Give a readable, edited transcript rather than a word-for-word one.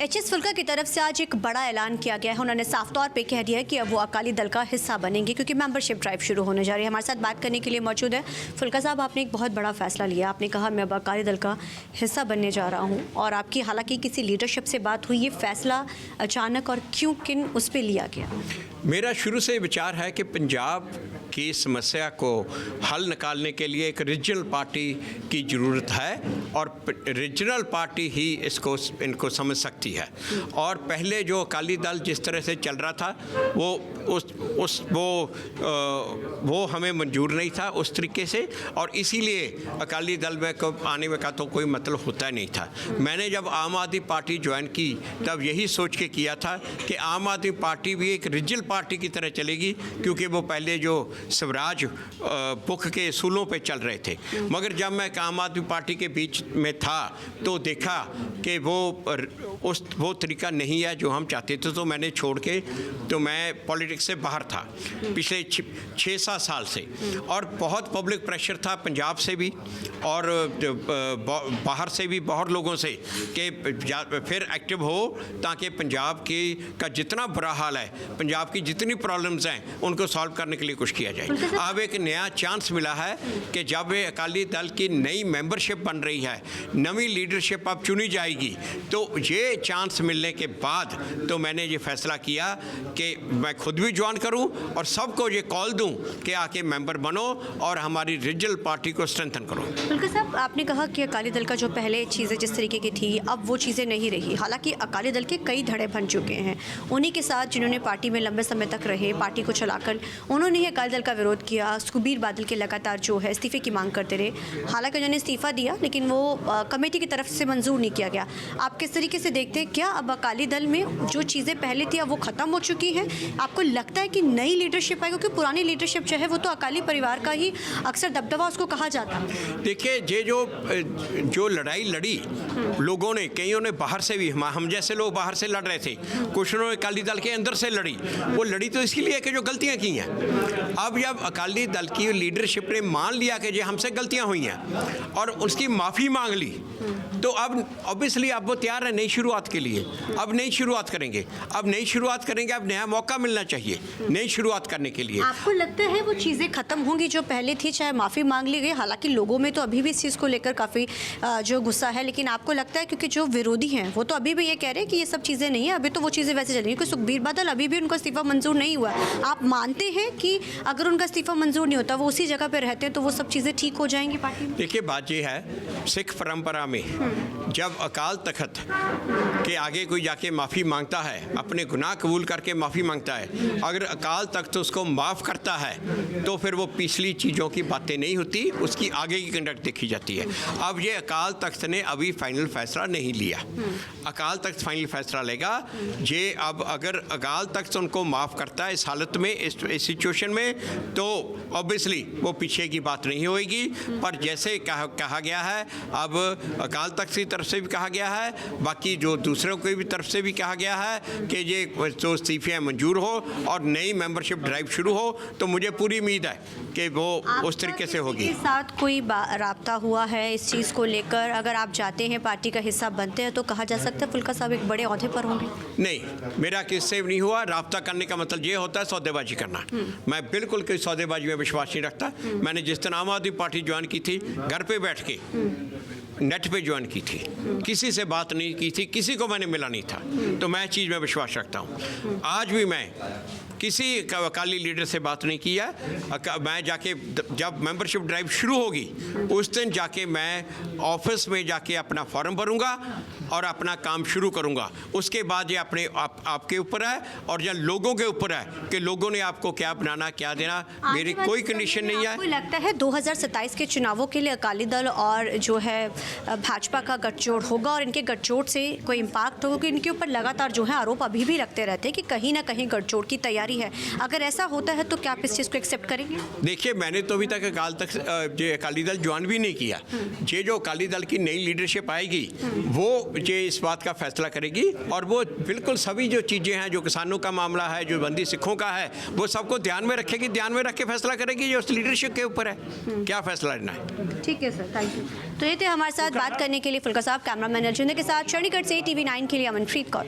HS फुल्का की तरफ से आज एक बड़ा ऐलान किया गया है। उन्होंने साफ तौर पे कह दिया है कि अब वो अकाली दल का हिस्सा बनेंगे क्योंकि मेंबरशिप ड्राइव शुरू होने जा रही है। हमारे साथ बात करने के लिए मौजूद है फुल्का साहब। आपने एक बहुत बड़ा फैसला लिया, आपने कहा मैं अब अकाली दल का हिस्सा बनने जा रहा हूँ और आपकी हालांकि किसी लीडरशिप से बात हुई, ये फैसला अचानक और क्यों, किन उस पर लिया गया? मेरा शुरू से विचार है कि पंजाब की समस्या को हल निकालने के लिए एक रीजनल पार्टी की ज़रूरत है और रीजनल पार्टी ही इनको समझ सकती है। और पहले जो अकाली दल जिस तरह से चल रहा था वो हमें मंजूर नहीं था उस तरीके से, और इसीलिए अकाली दल में आने में का तो कोई मतलब होता नहीं था। मैंने जब आम आदमी पार्टी ज्वाइन की तब यही सोच के किया था कि आम आदमी पार्टी भी एक रीजनल पार्टी की तरह चलेगी, क्योंकि वो पहले जो स्वराज पुख के असूलों पे चल रहे थे। मगर जब मैं आम आदमी पार्टी के बीच में था तो देखा कि वो तरीका नहीं है जो हम चाहते थे, तो मैंने छोड़ के, तो मैं पॉलिटिक्स से बाहर था पिछले 6-7 साल से, और बहुत पब्लिक प्रेशर था पंजाब से भी और बाहर से भी बहुत लोगों से कि फिर एक्टिव हो ताकि पंजाब का जितना बुरा हाल है, पंजाब की जितनी प्रॉब्लम्स हैं उनको सॉल्व करने के लिए कुछ किया जाए। अब एक नया चांस मिला है कि जब अकाली दल की नई मेंबरशिप बन रही है, नई लीडरशिप अब चुनी जाएगी, तो ये चांस मिलने के बाद तो मैंने ये फैसला किया कि मैं खुद भी ज्वाइन करूं और सबको ये कॉल दूं कि आके मेंबर बनो और हमारी रीजनल पार्टी को स्ट्रेंथन करो। फुल्का साहब, आपने कहा कि अकाली दल का जो पहले चीज़ें जिस तरीके की थी अब वो चीज़ें नहीं रही। हालांकि अकाली दल के कई धड़े बन चुके हैं, उन्हीं के साथ जिन्होंने पार्टी में लंबे समय तक रहे, पार्टी को चलाकर उन्होंने ही अकाली दल का विरोध किया। सुखबीर बादल के लगातार जो है इस्तीफे की मांग करते रहे। हालांकि उन्होंने इस्तीफा दिया लेकिन वो कमेटी की तरफ से मंजूर नहीं किया गया। आप किस तरीके से देखते हैं, क्या अब अकाली दल में जो चीज़ें पहले थी अब वो ख़त्म हो चुकी हैं? आपको लगता है कि नई लीडरशिप आएगी? क्योंकि पुरानी लीडरशिप जो है वो तो अकाली परिवार का ही अक्सर दबदबा उसको कहा जाता है। देखिए, ये जो लड़ाई लड़ी लोगों ने, कईयों ने बाहर से भी, हम जैसे लोग बाहर से लड़ रहे थे, कुछ ने अकाली दल के अंदर से लड़ी। वो लड़ी तो इसके लिए कि जो गलतियां की हैं। अब जब अकाली दल की लीडरशिप ने मान लिया कि ये हमसे गलतियां हुई हैं और उसकी माफ़ी मांग ली, तो अब ऑब्वियसली अब वो तैयार है नई शुरुआत के लिए। अब नई शुरुआत करेंगे, अब नया मौका मिलना चाहिए नई शुरुआत करने के लिए। आपको लगता है वो चीज़ें ख़त्म होंगी जो पहले थी, चाहे माफ़ी मांग ली गई? हालांकि लोगों में तो अभी भी इस चीज़ को लेकर काफ़ी जो गुस्सा है, लेकिन आपको लगता है क्योंकि जो विरोधी हैं वो तो अभी भी ये कह रहे हैं कि ये सब चीज़ें नहीं है, अभी तो वो चीज़ें वैसे चल रही हैं? क्योंकि सुखबीर बादल अभी भी उनका इस्तीफा मंजूर नहीं हुआ। आप मानते हैं कि अगर उनका इस्तीफा मंजूर नहीं होता, वो उसी जगह पर रहते हैं, तो वो सब चीज़ें ठीक हो जाएंगी पार्टी में? देखिए, बात ये है, सिख परंपरा में जब अकाल तख्त के आगे कोई जाके माफ़ी मांगता है, अपने गुनाह कबूल करके माफ़ी मांगता है, अगर अकाल तख्त उसको माफ़ करता है तो फिर वो पिछली चीज़ों की बातें नहीं होती, उसकी आगे की कंडक्ट देखी जाती है। अब ये अकाल तख्त ने अभी फाइनल फैसला नहीं लिया, अकाल तख्त फाइनल फैसला लेगा। ये अब अगर अकाल तख्त उनको माफ़ करता है इस हालत में, इस सिचुएशन में, तो ऑब्वियसली वो पीछे की बात नहीं होएगी। पर जैसे कहा गया है, अब अकाल तख्त की तरफ से भी कहा गया है, बाकी जो दूसरों की भी तरफ से भी कहा गया है कि ये जो इस्तीफे मंजूर हो और नई मेंबरशिप ड्राइव शुरू हो, तो मुझे पूरी उम्मीद है कि वो उस तरीके से होगी। आपके साथ कोई राब्ता हुआ है इस चीज़ को लेकर? अगर आप जाते हैं, पार्टी का हिस्सा बनते हैं, तो कहा जा सकता है फुल्का साहब एक बड़े ओहदे पर होंगे? नहीं, मेरा किससे भी नहीं हुआ। राब्ता करने का मतलब ये होता है सौदेबाजी करना। मैं बिल्कुल कोई सौदेबाजी में विश्वास नहीं रखता। मैंने जिस दिन आम आदमी पार्टी ज्वाइन की थी, घर पे बैठ के नेट पे ज्वाइन की थी, किसी से बात नहीं की थी, किसी को मैंने मिला नहीं था, तो मैं चीज़ में विश्वास रखता हूँ। आज भी मैं किसी अकाली लीडर से बात नहीं किया। मैं जाके जब मेंबरशिप ड्राइव शुरू होगी उस दिन जाके मैं ऑफिस में जाके अपना फॉर्म भरूंगा और अपना काम शुरू करूंगा। उसके बाद ये अपने आपके ऊपर है और या लोगों के ऊपर है कि लोगों ने आपको क्या बनाना, क्या देना। मेरी कोई कंडीशन नहीं है। आपको लगता है 2027 के चुनावों के लिए अकाली दल और जो है भाजपा का गठजोड़ होगा और इनके गठजोड़ से कोई इम्पैक्ट होगा? क्योंकि इनके ऊपर लगातार जो है आरोप अभी भी लगते रहते हैं कि कहीं ना कहीं गठजोड़ की तैयारी है। अगर ऐसा होता है तो क्या आप इस चीज़ को एक्सेप्ट करेंगे? देखिए, मैंने तो अभी तक अकाली दल ज्वाइन भी नहीं किया। ये जो अकाली दल की नई लीडरशिप आएगी वो ये इस बात का फैसला करेगी और वो बिल्कुल सभी जो चीज़ें हैं, जो किसानों का मामला है, जो बंदी सिखों का है, वो सबको ध्यान में रखेगी, ध्यान में रख के फैसला करेगी। ये उस लीडरशिप के ऊपर है क्या फैसला लेना है। ठीक है सर, थैंक यू। तो ये थे हमारे हमारे साथ बात करने के लिए फुल्का साहब। कैमरामैन अर्जुन के साथ चंडीगढ़ से TV9 के लिए अमनप्रीत कौर।